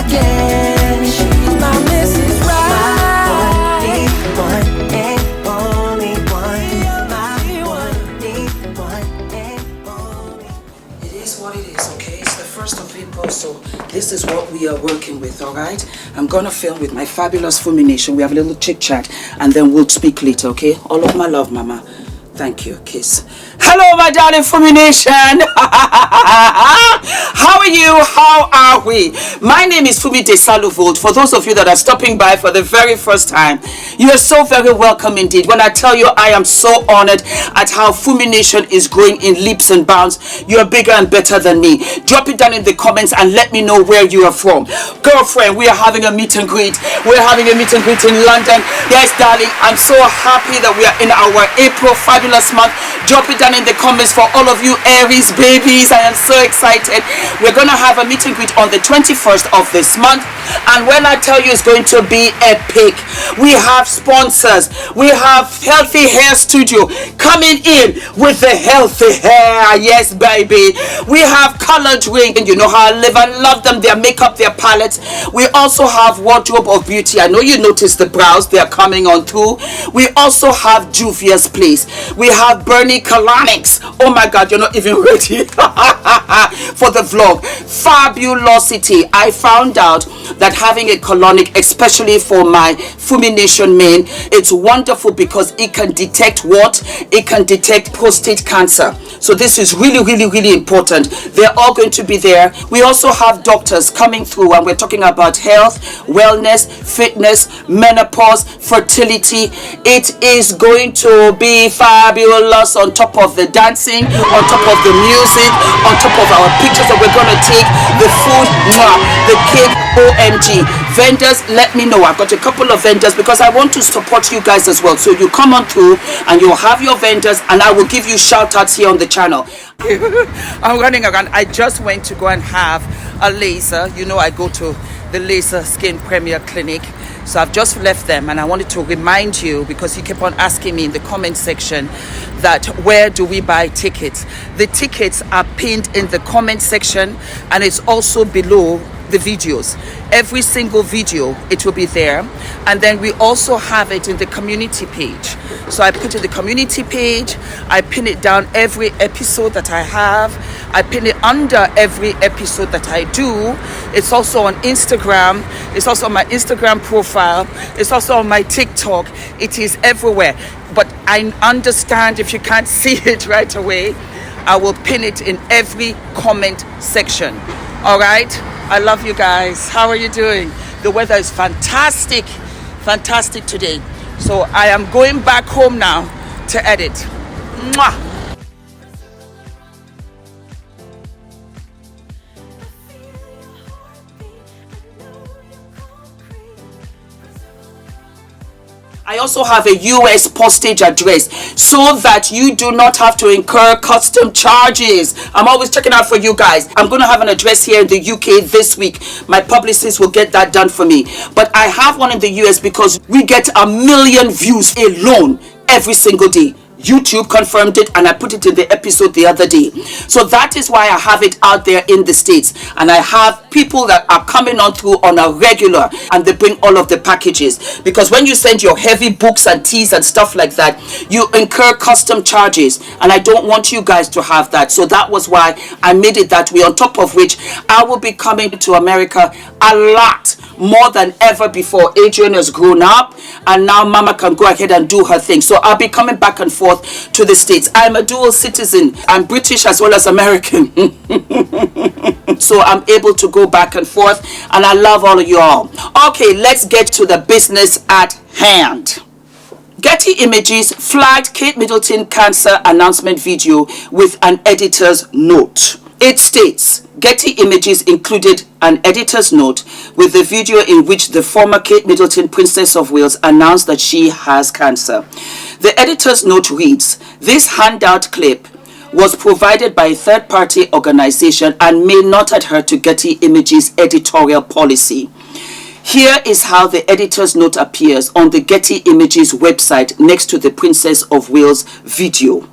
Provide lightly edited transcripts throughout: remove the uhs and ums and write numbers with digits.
again. She's my Mrs. Right. My one and only one. My one and only. It is what it is, okay? It's the 1st of April, so this is what we are working with, alright? I'm gonna film with my fabulous Fumination. We have a little chit chat and then we'll speak later, okay? All of my love, mama. Thank you. Kiss. Hello, my darling Fumination. How are you? How are we? My name is Fumidesaluvold. For those of you that are stopping by for the very first time, you are so very welcome indeed. When I tell you I am so honored at how Fumination is growing in leaps and bounds, you are bigger and better than me. Drop it down in the comments and let me know where you are from. Girlfriend, we are having a meet and greet. We're having a meet and greet in London. Yes, darling, I'm so happy that we are in our April fabulous month. Drop it down in the comments for all of you Aries babies. I am so excited. We're gonna have a meet and greet on the 21st of this month, and when I tell you it's going to be epic, we have sponsors, we have Healthy Hair Studio coming in with the healthy hair. Yes, baby. We have Colored Ring, and you know how I live and love them, their makeup, their palettes. We also have Wardrobe of Beauty. I know you noticed the brows, they are coming on through. We also have JUVIAS Place. We have Bernie Colonics. Oh my god, you're not even ready for the vlog. Fabulosity. I found out that having a colonic, especially for my Fumination main, it's wonderful because it can detect what? It can detect prostate cancer. So this is really, really, really important. They're all going to be there. We also have doctors coming through, and we're talking about health, wellness, fitness, menopause, fertility. It is going to be fabulous, on top of the dancing, on top of the music, on top of our pictures that we're going to take, the food, the cake, OMG. Vendors, let me know. I've got a couple of vendors because I want to support you guys as well. So you come on through and you'll have your vendors, and I will give you shout outs here on the channel. I'm running around. I just went to go and have a laser. You know I go to the Laser Skin Premier Clinic. So I've just left them, and I wanted to remind you, because you keep on asking me in the comment section that where do we buy tickets. The tickets are pinned in the comment section, and it's also below the videos. Every single video, it will be there. And then we also have it in the community page. So I put it in the community page, I pin it down every episode that I have, I pin it under every episode that I do. It's also on Instagram, it's also on my Instagram profile, it's also on my TikTok. It is everywhere. But I understand if you can't see it right away, I will pin it in every comment section. All right, I love you guys. How are you doing? The weather is fantastic, fantastic today. So I am going back home now to edit. Mwah! I also have a US postage address so that you do not have to incur custom charges. I'm always checking out for you guys. I'm going to have an address here in the UK this week. My publicist will get that done for me. But I have one in the US because we get 1 million views alone every single day. YouTube confirmed it, and I put it in the episode the other day. So that is why I have it out there in the States, and I have people that are coming on through on a regular, and they bring all of the packages, because when you send your heavy books and teas and stuff like that, you incur custom charges, and I don't want you guys to have that. So that was why I made it that way, on top of which I will be coming to America a lot more than ever before. Adrian has grown up, and now mama can go ahead and do her thing. So I'll be coming back and forth to the States. I'm a dual citizen. I'm British as well as American. So I'm able to go back and forth, and I love all of you all. Okay, let's get to the business at hand. Getty Images flagged Kate Middleton cancer announcement video with an editor's note. It states, Getty Images included an editor's note with the video in which the former Kate Middleton, Princess of Wales, announced that she has cancer. The editor's note reads, this handout clip was provided by a third-party organization and may not adhere to Getty Images' editorial policy. Here is how the editor's note appears on the Getty Images website next to the Princess of Wales video.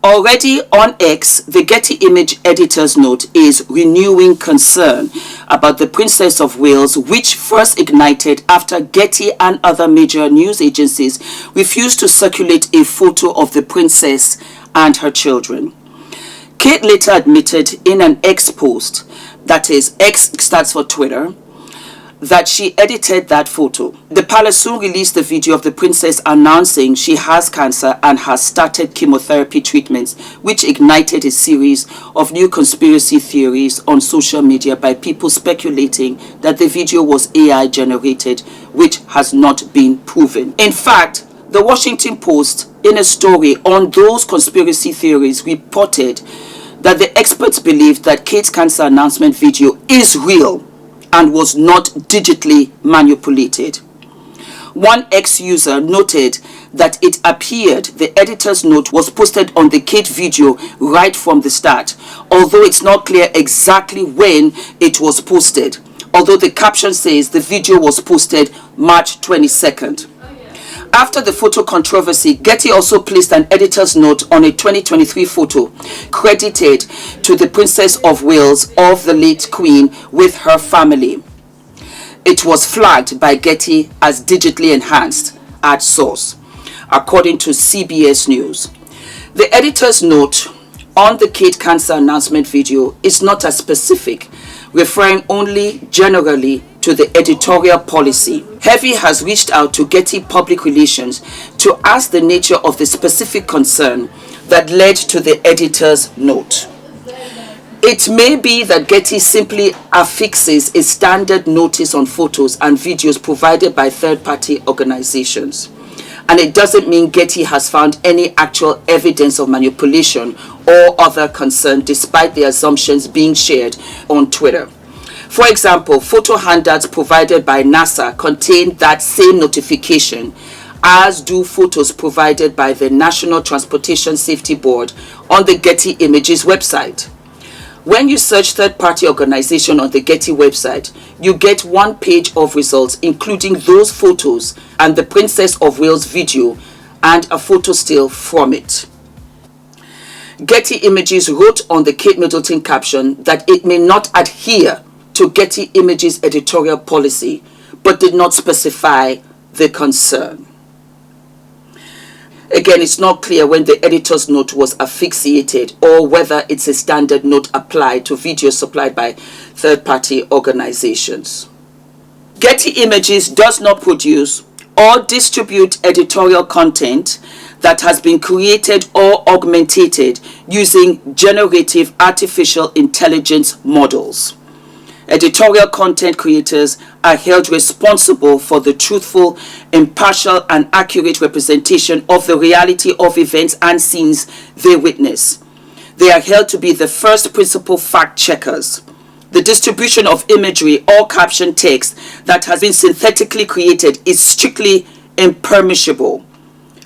Already on X, the Getty Image editor's note is renewing concern about the Princess of Wales, which first ignited after Getty and other major news agencies refused to circulate a photo of the princess and her children. Kate later admitted in an X post, that is, X stands for Twitter, that she edited that photo. The palace soon released the video of the princess announcing she has cancer and has started chemotherapy treatments, which ignited a series of new conspiracy theories on social media by people speculating that the video was AI generated, which has not been proven. In fact, the Washington Post, in a story on those conspiracy theories, reported that the experts believe that Kate's cancer announcement video is real and was not digitally manipulated. One ex-user noted that it appeared the editor's note was posted on the Kate video right from the start, although it's not clear exactly when it was posted, although the caption says the video was posted March 22nd. After the photo controversy, Getty also placed an editor's note on a 2023 photo credited to the Princess of Wales of the late Queen with her family. It was flagged by Getty as digitally enhanced at source, according to CBS News. The editor's note on the Kate cancer announcement video is not as specific, referring only generally to the editorial policy. Heavy has reached out to Getty Public Relations to ask the nature of the specific concern that led to the editor's note. It may be that Getty simply affixes a standard notice on photos and videos provided by third-party organizations. And it doesn't mean Getty has found any actual evidence of manipulation or other concern, despite the assumptions being shared on Twitter. For example, photo handouts provided by NASA contain that same notification, as do photos provided by the National Transportation Safety Board on the Getty Images website. When you search third-party organization on the Getty website, you get one page of results, including those photos and the Princess of Wales video and a photo still from it. Getty Images wrote on the Kate Middleton caption that it may not adhere to Getty Images editorial policy, but did not specify the concern. Again, it's not clear when the editor's note was asphyxiated or whether it's a standard note applied to videos supplied by third-party organizations. Getty Images does not produce or distribute editorial content that has been created or augmented using generative artificial intelligence models. Editorial content creators are held responsible for the truthful, impartial, and accurate representation of the reality of events and scenes they witness. They are held to be the first principal fact checkers. The distribution of imagery or caption text that has been synthetically created is strictly impermissible.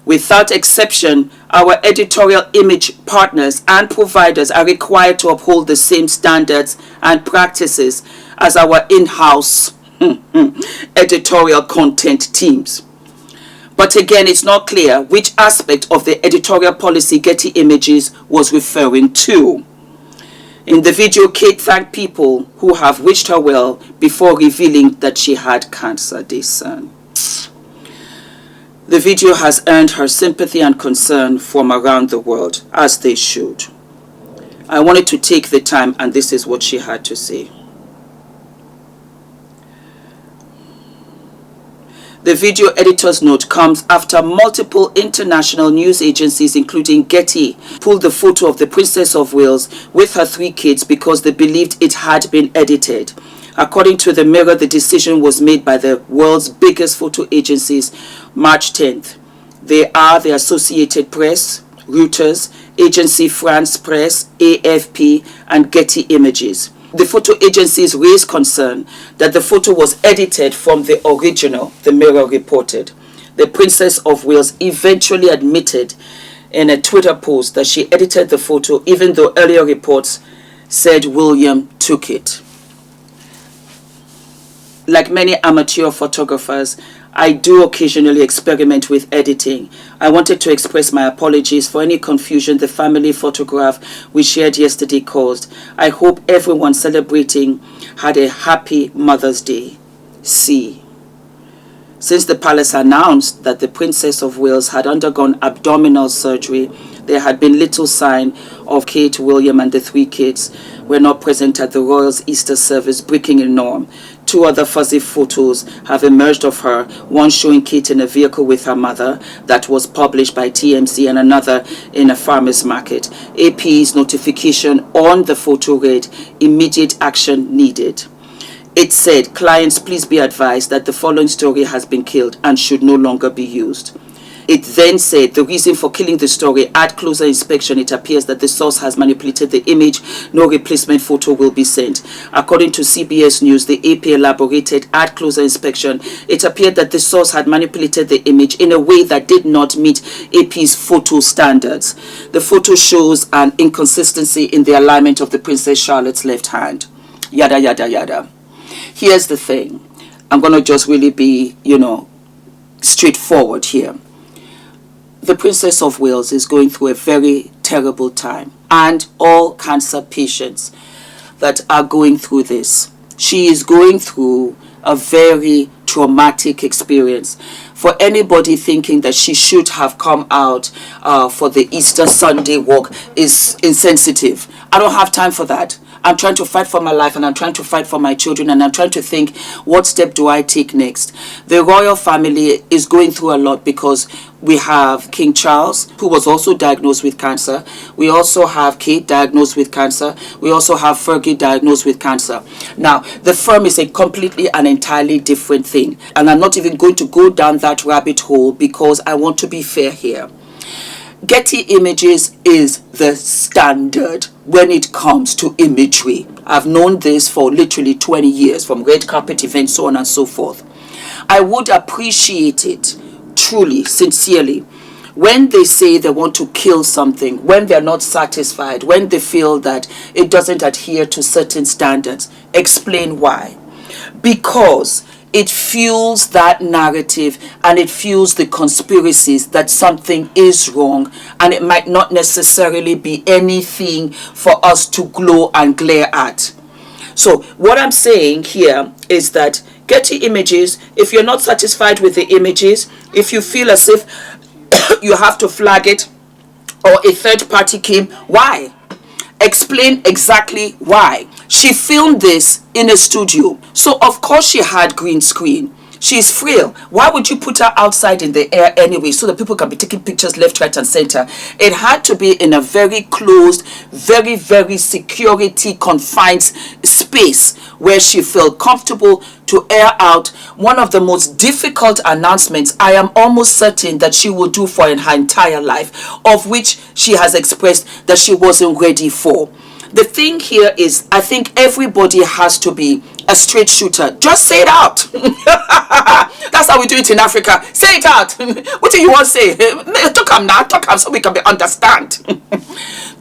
Without exception, our editorial image partners and providers are required to uphold the same standards and practices as our in-house editorial content teams. But again, it's not clear which aspect of the editorial policy Getty Images was referring to. In the video, Kate thanked people who have wished her well before revealing that she had cancer, Desan. The video has earned her sympathy and concern from around the world, as they should. I wanted to take the time, and this is what she had to say. The video editor's note comes after multiple international news agencies, including Getty, pulled the photo of the Princess of Wales with her 3 kids because they believed it had been edited. According to the Mirror, the decision was made by the world's biggest photo agencies March 10th. They are the Associated Press, Reuters, Agence France Presse, AFP, and Getty Images. The photo agencies raised concern that the photo was edited from the original, the Mirror reported. The Princess of Wales eventually admitted in a Twitter post that she edited the photo, even though earlier reports said William took it. Like many amateur photographers, I do occasionally experiment with editing. I wanted to express my apologies for any confusion the family photograph we shared yesterday caused. I hope everyone celebrating had a happy Mother's Day. C. Since the palace announced that the Princess of Wales had undergone abdominal surgery, there had been little sign of Kate, William and the 3 kids were not present at the royals' Easter service, breaking a norm. 2 other fuzzy photos have emerged of her, one showing Kate in a vehicle with her mother that was published by TMZ and another in a farmer's market. AP's notification on the photo read, immediate action needed. It said, clients, please be advised that the following story has been killed and should no longer be used. It then said, the reason for killing the story, at closer inspection, it appears that the source has manipulated the image. No replacement photo will be sent. According to CBS News, the AP elaborated, at closer inspection, it appeared that the source had manipulated the image in a way that did not meet AP's photo standards. The photo shows an inconsistency in the alignment of the Princess Charlotte's left hand. Yada, yada, yada. Here's the thing. I'm going to just really be, straightforward here. The Princess of Wales is going through a very terrible time, and all cancer patients that are going through this. She is going through a very traumatic experience. For anybody thinking that she should have come out for the Easter Sunday walk is insensitive. I don't have time for that. I'm trying to fight for my life, and I'm trying to fight for my children, and I'm trying to think, what step do I take next? The royal family is going through a lot because we have King Charles, who was also diagnosed with cancer. We also have Kate diagnosed with cancer. We also have Fergie diagnosed with cancer. Now, the firm is a completely and entirely different thing, and I'm not even going to go down that rabbit hole because I want to be fair here. Getty Images is the standard when it comes to imagery. I've known this for literally 20 years, from red carpet events, so on and so forth. I would appreciate it, truly, sincerely, when they say they want to kill something, when they're not satisfied, when they feel that it doesn't adhere to certain standards. Explain why. Because it fuels that narrative, and it fuels the conspiracies that something is wrong, and it might not necessarily be anything for us to glow and glare at. So what I'm saying here is that Getty Images, if you're not satisfied with the images, if you feel as if you have to flag it, or a third party came, why? Explain exactly why. She filmed this in a studio, so of course she had green screen. She's frail. Why would you put her outside in the air anyway, so that people can be taking pictures left, right and center? It had to be in a very closed, very, very security confined space where she felt comfortable to air out one of the most difficult announcements I am almost certain that she will do for her entire life, of which she has expressed that she wasn't ready for. The thing here is, I think everybody has to be a straight shooter. Just say it out. That's how we do it in Africa. Say it out. What do you want to say? Talk so we can understand.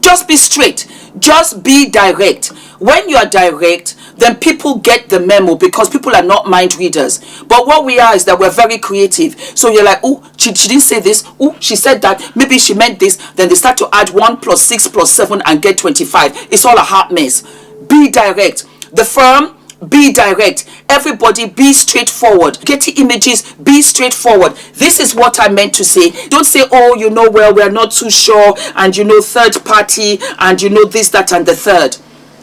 Just be straight. Just be direct. When you are direct, then people get the memo, because people are not mind readers. But what we are is that we're very creative. So you're like, oh, she didn't say this. Oh, she said that. Maybe she meant this. Then they start to add 1 + 6 + 7 and get 25. It's all a hot mess. Be direct. The firm, be direct. Everybody, be straightforward. Getty Images, be straightforward. This is what I meant to say. Don't say, oh, well, we're not too sure, and third party, and this, that, and the third.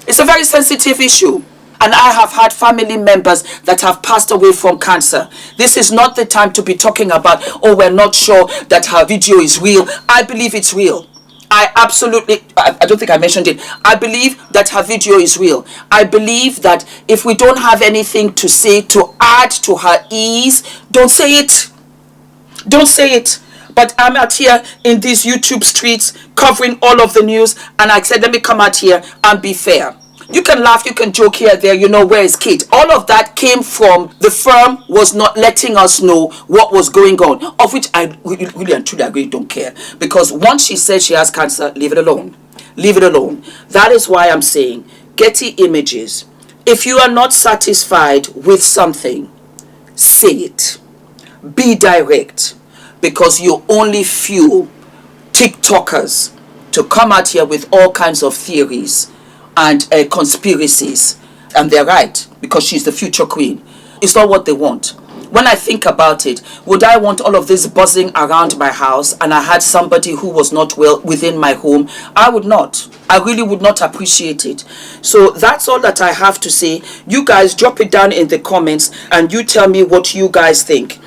It's a very sensitive issue. And I have had family members that have passed away from cancer. This is not the time to be talking about, oh, we're not sure that her video is real. I believe it's real. I don't think I mentioned it. I believe that her video is real. I believe that if we don't have anything to say to add to her ease, don't say it. Don't say it. But I'm out here in these YouTube streets covering all of the news, and I said, let me come out here and be fair. You can laugh, you can joke here, there, where is Kate? All of that came from the firm was not letting us know what was going on, of which I really and truly agree, don't care. Because once she says she has cancer, leave it alone. Leave it alone. That is why I'm saying, Getty Images, if you are not satisfied with something, say it. be direct, because you only fuel TikTokers to come out here with all kinds of theories and conspiracies. And they're right, because she's the future queen. It's not what they want. When I think about it, would I want all of this buzzing around my house and I had somebody who was not well within my home? I would not. I really would not appreciate it. So that's all that I have to say. You guys drop it down in the comments and you tell me what you guys think.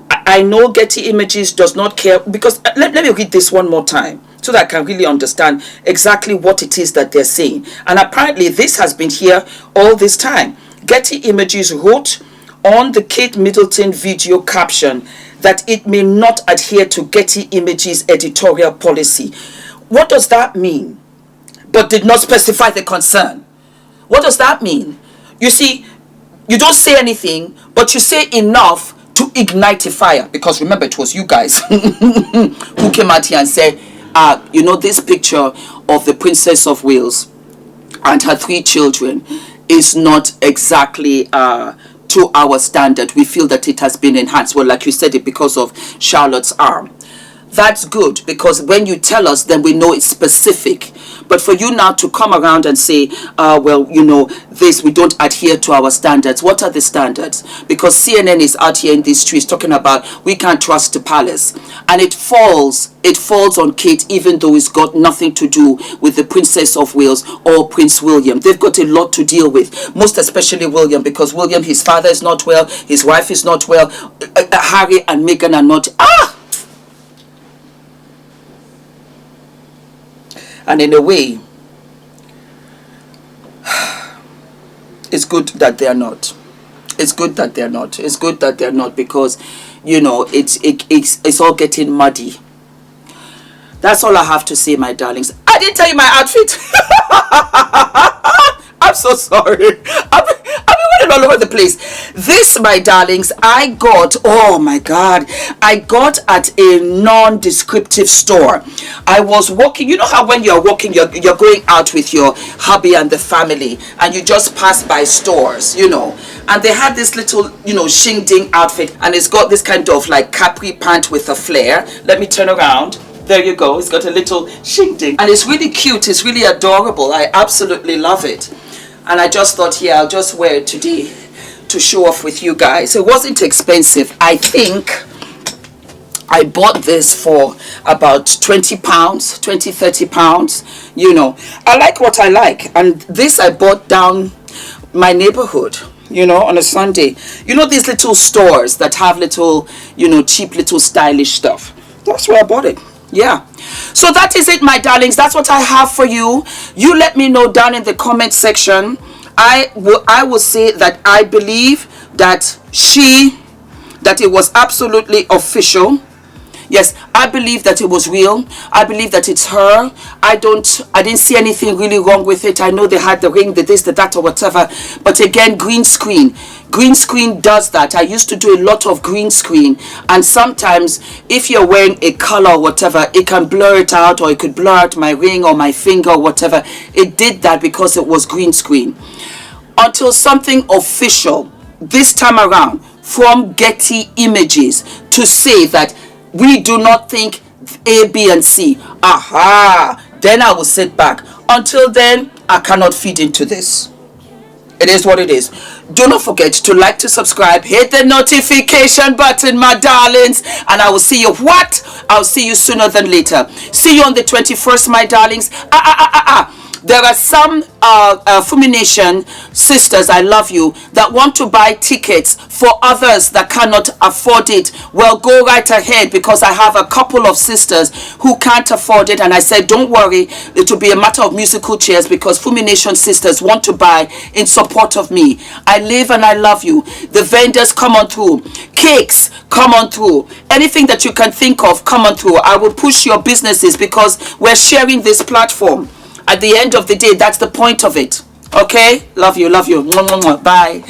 I know Getty Images does not care, because let me read this one more time so that I can really understand exactly what it is that they're saying. And apparently this has been here all this time. Getty Images wrote on the Kate Middleton video caption that it may not adhere to Getty Images editorial policy. What does that mean? But did not specify the concern. What does that mean? You see, you don't say anything, but you say enough to ignite a fire. Because remember, it was you guys who came out here and said, you know, this picture of the Princess of Wales and her 3 children is not exactly to our standard. We feel that it has been enhanced. Well, like you said, it because of Charlotte's arm. That's good, because when you tell us, then we know it's specific. But for you now to come around and say, well, you know, this, we don't adhere to our standards. What are the standards? Because CNN is out here in these streets talking about we can't trust the palace. And it falls on Kate, even though it's got nothing to do with the Princess of Wales or Prince William. They've got a lot to deal with, most especially William, because William, his father is not well, his wife is not well, Harry and Meghan are not. And in a way, it's good that they are not. It's good that they're not. It's good that they're not, because, you know, it's all getting muddy. That's all I have to say, my darlings. I didn't tell you my outfit. I'm so sorry. I've been running all over the place. This, my darlings, I got, oh my God, I got at a non-descriptive store. I was walking, you know how when you're walking, you're going out with your hubby and the family, and you just pass by stores, you know, and they had this little, you know, shing-ding outfit, and it's got this kind of like capri pant with a flare. Let me turn around. There you go. It's got a little shing-ding, and it's really cute. It's really adorable. I absolutely love it. And I just thought, yeah, I'll just wear it today to show off with you guys. It wasn't expensive. I think I bought this for about 20 pounds, 20, 30 pounds. You know, I like what I like. And this I bought down my neighborhood, you know, on a Sunday. You know, these little stores that have little, you know, cheap little stylish stuff. That's where I bought it. Yeah. So that is it, my darlings. That's what I have for you. You let me know down in the comment section. I will say that I believe that it was absolutely official. Yes, I believe that it was real. I believe that it's her. I didn't see anything really wrong with it. I know they had the ring, the this, the that, or whatever. But again, green screen. Green screen does that. I used to do a lot of green screen. And sometimes, if you're wearing a color or whatever, it can blur it out, or it could blur out my ring or my finger or whatever. It did that because it was green screen. Until something official, this time around, from Getty Images, to say that we do not think A, B, and C. Aha! Then I will sit back. Until then, I cannot feed into this. It is what it is. Do not forget to like, to subscribe, hit the notification button, my darlings, and I will see you. I'll see you sooner than later. See you on the 21st, my darlings. There are some FUMINATION sisters, I love you, that want to buy tickets for others that cannot afford it. Well, go right ahead, because I have a couple of sisters who can't afford it, and I said, don't worry, it will be a matter of musical chairs, because FUMINATION sisters want to buy in support of me. I live and I love you. The vendors, come on through. Cakes, come on through. Anything that you can think of, come on through. I will push your businesses, because we're sharing this platform. At the end of the day, that's the point of it. Okay? Love you, love you. Bye.